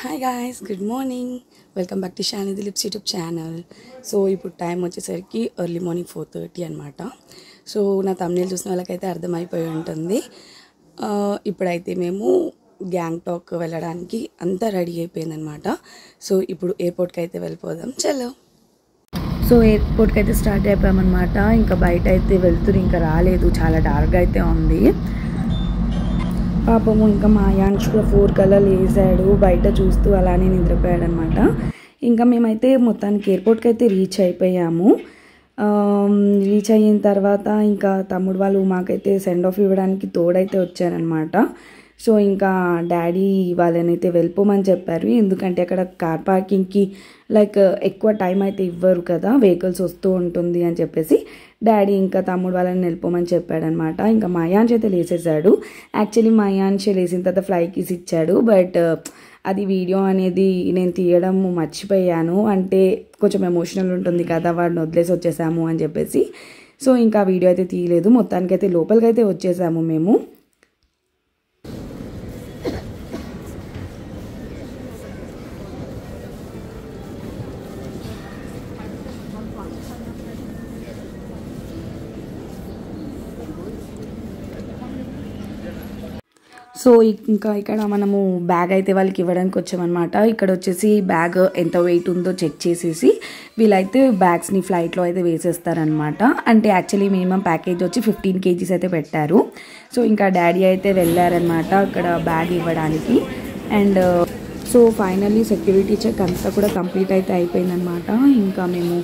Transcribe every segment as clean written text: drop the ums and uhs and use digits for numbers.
Hi guys, good morning. Welcome back to Shani Dilip's YouTube channel. So ఇప్పుడు time వచ్చేసరికి early morning 4:30 అనమాట. So నా thumbnail చూసిన వాళ్ళకైతే అర్థమైపోయి ఉంటుంది. ఇప్పుడైతే మేము గ్యాంగ్టాక్ వెళ్ళడానికి అంతా రెడీ అయిపోయిందనమాట. సో ఇప్పుడు ఎయిర్పోర్ట్కి అయితే వెళ్ళిపోదాం. చలో. సో ఎయిర్పోర్ట్కి అయితే స్టార్ట్ అయిపోయామన్నమాట. ఇంకా బయట అయితే వెళ్తురు ఇంకా రాలేదు, చాలా డార్క్గా అయితే ఉంది. పాపము ఇంకా మా యాంష్ కూడా 4 కల్లా లేసాడు, బయట చూస్తూ అలానే నిద్రపోయాడు అనమాట. ఇంకా మేమైతే మొత్తానికి ఎయిర్పోర్ట్కి అయితే రీచ్ అయిపోయాము. రీచ్ అయిన తర్వాత ఇంకా తమ్ముడు వాళ్ళు మాకైతే సెండ్ ఆఫ్ ఇవ్వడానికి తోడైతే వచ్చారనమాట. సో ఇంకా డాడీ వాళ్ళనైతే వెళ్ళిపోమని చెప్పారు, ఎందుకంటే అక్కడ కార్ పార్కింగ్కి లైక్ ఎక్కువ టైం అయితే ఇవ్వరు కదా, వెహికల్స్ వస్తూ ఉంటుంది అని చెప్పేసి డాడీ ఇంకా తమ్ముడు వాళ్ళని వెళ్ళిపోమని చెప్పాడనమాట. ఇంకా మా యాంష్ అయితే లేసేసాడు. యాక్చువల్లీ మా యాంష్ లేసిన తర్వాత ఫ్లై కీస్ ఇచ్చాడు, బట్ అది వీడియో అనేది నేను తీయడం మర్చిపోయాను, అంటే కొంచెం ఎమోషనల్ ఉంటుంది కదా, వాడిని వదిలేసి వచ్చేసాము అని చెప్పేసి. సో ఇంకా వీడియో అయితే తీయలేదు. మొత్తానికైతే లోపలికైతే వచ్చేసాము మేము. సో ఇంకా ఇక్కడ మనము బ్యాగ్ అయితే వాళ్ళకి ఇవ్వడానికి వచ్చామన్నమాట. ఇక్కడ వచ్చేసి బ్యాగ్ ఎంత వెయిట్ ఉందో చెక్ చేసేసి వీళ్ళైతే బ్యాగ్స్ని ఫ్లైట్లో అయితే వేసేస్తారనమాట. అంటే యాక్చువల్లీ మినిమం ప్యాకేజ్ వచ్చి 15 kgs అయితే పెట్టారు. సో ఇంకా డాడీ అయితే వెళ్ళారనమాట అక్కడ బ్యాగ్ ఇవ్వడానికి. And so finally security check అంతా కూడా కంప్లీట్ అయితే అయిపోయిందనమాట. ఇంకా మేము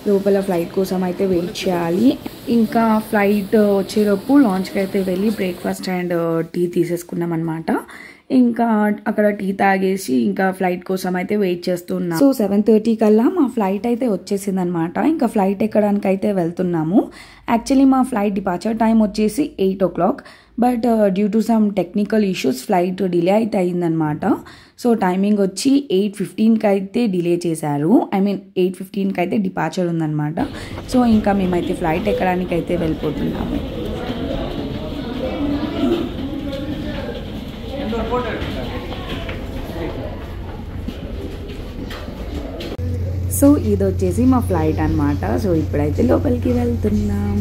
లోపల ఫ్లైట్ కోసం అయితే వెయిట్ చేయాలి. ఇంకా ఫ్లైట్ వచ్చేలోపు లాంచ్కి అయితే వెళ్ళి బ్రేక్ఫాస్ట్ అండ్ టీ తీసేసుకున్నాం అనమాట. ఇంకా అక్కడ టీ తాగేసి ఇంకా ఫ్లైట్ కోసం అయితే వెయిట్ చేస్తున్నాం. సో 7:30 కల్లా మా ఫ్లైట్ అయితే వచ్చేసింది అనమాట. ఇంకా ఫ్లైట్ ఎక్కడానికి అయితే వెళ్తున్నాము. యాక్చువల్లీ మా ఫ్లైట్ డిపార్చర్ టైం వచ్చేసి 8 o'clock, but due to some technical issues flight delay అయితే అయిందనమాట. సో టైమింగ్ వచ్చి 8:15కి అయితే డిలే చేశారు. 8:15కి అయితే డిపార్చర్ ఉందన్నమాట. సో ఇంకా మేమైతే ఫ్లైట్ ఎక్కడానికి అయితే వెళ్ళిపోతున్నాము. సో ఇది వచ్చేసి మా ఫ్లైట్ అనమాట. సో ఇప్పుడైతే లోపలికి వెళ్తున్నాం.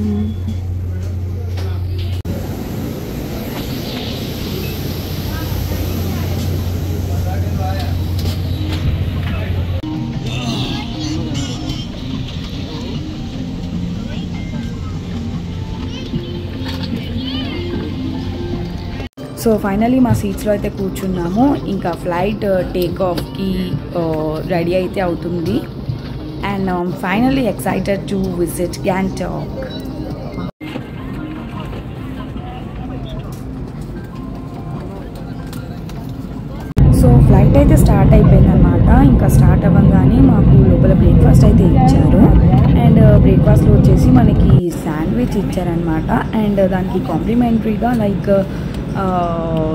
సో ఫైనలీ మా సీట్స్లో అయితే కూర్చున్నాము. ఇంకా ఫ్లైట్ టేక్ ఆఫ్కి రెడీ అయితే అవుతుంది. And finally excited to visit Gangtok. So flight అయితే స్టార్ట్ అయిపోయిందన్నమాట. ఇంకా స్టార్ట్ అవ్వగానే మాకు లోపల బ్రేక్ఫాస్ట్ అయితే ఇచ్చారు. అండ్ బ్రేక్ఫాస్ట్లో వచ్చేసి మనకి శాండ్విచ్ ఇచ్చారనమాట. అండ్ దానికి కాంప్లిమెంటరీగా లైక్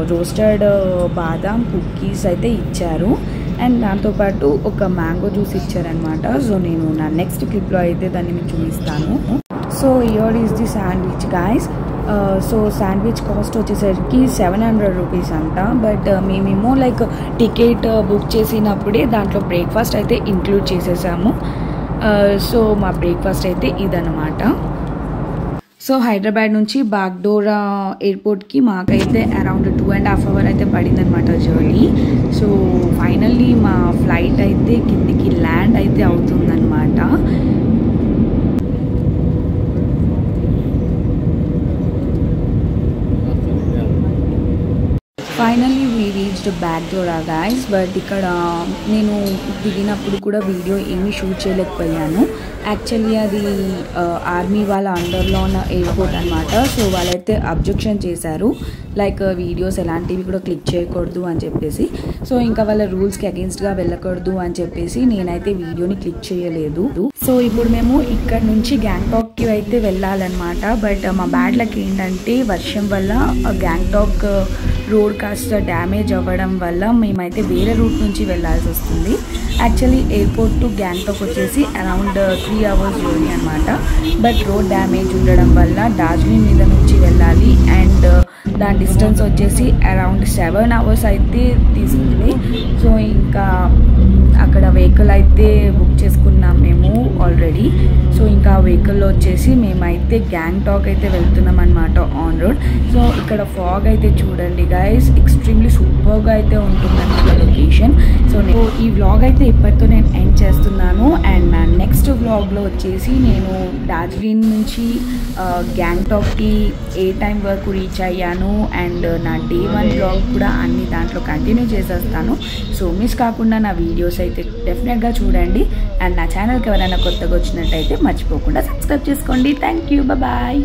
రోస్టెడ్ బాదాం కుకీస్ అయితే ఇచ్చారు. అండ్ దాంతోపాటు ఒక మ్యాంగో జ్యూస్ ఇచ్చారనమాట. సో నేను నా నెక్స్ట్ క్లిప్లో అయితే దాన్ని మీకు చూపిస్తాను. So here is the sandwich guys. So sandwich cost వచ్చేసరికి 700 రూపీస్ అంట. బట్ మేమేమో లైక్ టికెట్ బుక్ చేసినప్పుడే దాంట్లో బ్రేక్ఫాస్ట్ అయితే ఇంక్లూడ్ చేసేసాము. సో మా బ్రేక్ఫాస్ట్ అయితే ఇదన్నమాట. సో హైదరాబాద్ నుంచి బాగ్డోరా ఎయిర్పోర్ట్కి మాకైతే అరౌండ్ 2.5 hours అయితే పడిందనమాట జర్నీ. సో ఫైనల్లీ మా ఫ్లైట్ అయితే కిందికి ల్యాండ్ అయితే అవుతుందన్నమాట. Finally we reached Bagdogra guys. But ఇక్కడ నేను దిగినప్పుడు కూడా వీడియో ఏమీ షూట్ చేయలేకపోయాను. యాక్చువల్లీ అది ఆర్మీ వాళ్ళ అండర్లో ఉన్న ఎయిర్పోర్ట్ అనమాట. సో వాళ్ళైతే అబ్జెక్షన్ చేశారు, లైక్ వీడియోస్ ఎలాంటివి కూడా క్లిక్ చేయకూడదు అని చెప్పేసి. సో ఇంకా వాళ్ళ రూల్స్కి అగెన్స్ట్గా వెళ్ళకూడదు అని చెప్పేసి నేనైతే వీడియోని క్లిక్ చేయలేదు. సో ఇప్పుడు మేము ఇక్కడ నుంచి గ్యాంగ్టాక్కి అయితే వెళ్ళాలన్నమాట. బట్ మా బ్యాడ్ లక్ ఏంటంటే వర్షం వల్ల గ్యాంగ్టాక్ రోడ్ కాస్త డ్యామేజ్ అవ్వడం వల్ల మేమైతే వేరే రూట్ నుంచి వెళ్ళాల్సి వస్తుంది. యాక్చువల్లీ ఎయిర్పోర్ట్ టు గ్యాంగ్టాక్ వచ్చేసి అరౌండ్ 3 hours జర్నీ అనమాట. బట్ రోడ్ డ్యామేజ్ ఉండడం వల్ల డార్జిలింగ్ మీద నుంచి వెళ్ళాలి. అండ్ దాని డిస్టెన్స్ వచ్చేసి అరౌండ్ 7 hours అయితే తీసుకుంది. సో ఇంకా వెహికల్ అయితే బుక్ చేసుకున్నాం మేము ఆల్రెడీ. సో ఇంకా వెహికల్లో వచ్చేసి మేమైతే గ్యాంగ్టాక్ అయితే వెళ్తున్నాం అనమాట ఆన్ రోడ్. సో ఇక్కడ ఫాగ్ అయితే చూడండి గైస్, ఎక్స్ట్రీమ్లీ సూపర్గా అయితే ఉంటుందన్నమాట లొకేషన్. సో ఈ వ్లాగ్ అయితే ఇప్పటితో నేను ఎండ్ చేస్తున్నాను. అండ్ నా నెక్స్ట్ వ్లాగ్లో వచ్చేసి నేను డార్జిలింగ్ నుంచి గ్యాంగ్టాక్కి ఏ టైం వరకు రీచ్ అయ్యాను అండ్ నా డే 1 వ్లాగ్ కూడా అన్ని దాంట్లో కంటిన్యూ చేసేస్తాను. సో మిస్ కాకుండా నా వీడియోస్ అయితే డెఫినెట్గా చూడండి. అండ్ నా ఛానల్కి ఎవరైనా కొత్తగా వచ్చినట్టయితే మర్చిపోకుండా సబ్స్క్రైబ్ చేసుకోండి. Thank you, bye.